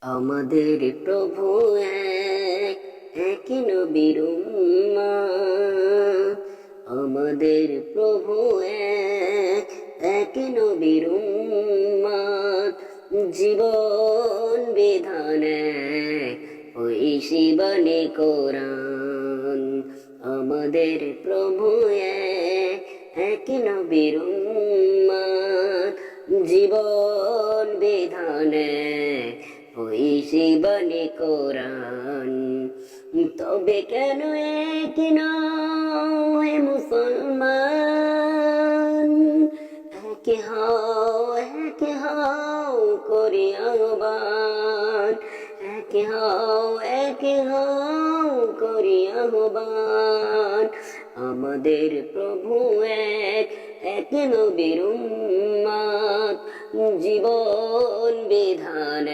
আমাদের প্রভু এক, এক নবীর উম্মত। আমাদের প্রভু এক, এক নবীর উম্মত। জীবন বিধান এক, ওই শিবানী কোরআন। আমাদের প্রভু এক, এক নবীর উম্মত। জীবন বিধান এক, ওই শিবানী কোরআন। তবে কেন এক নয় মুসলমান? এক হও করে আহ্বান। এক হও করে আহ্বান। আমাদের প্রভু এক, এক নবীর উম্মত। জীবন বিধান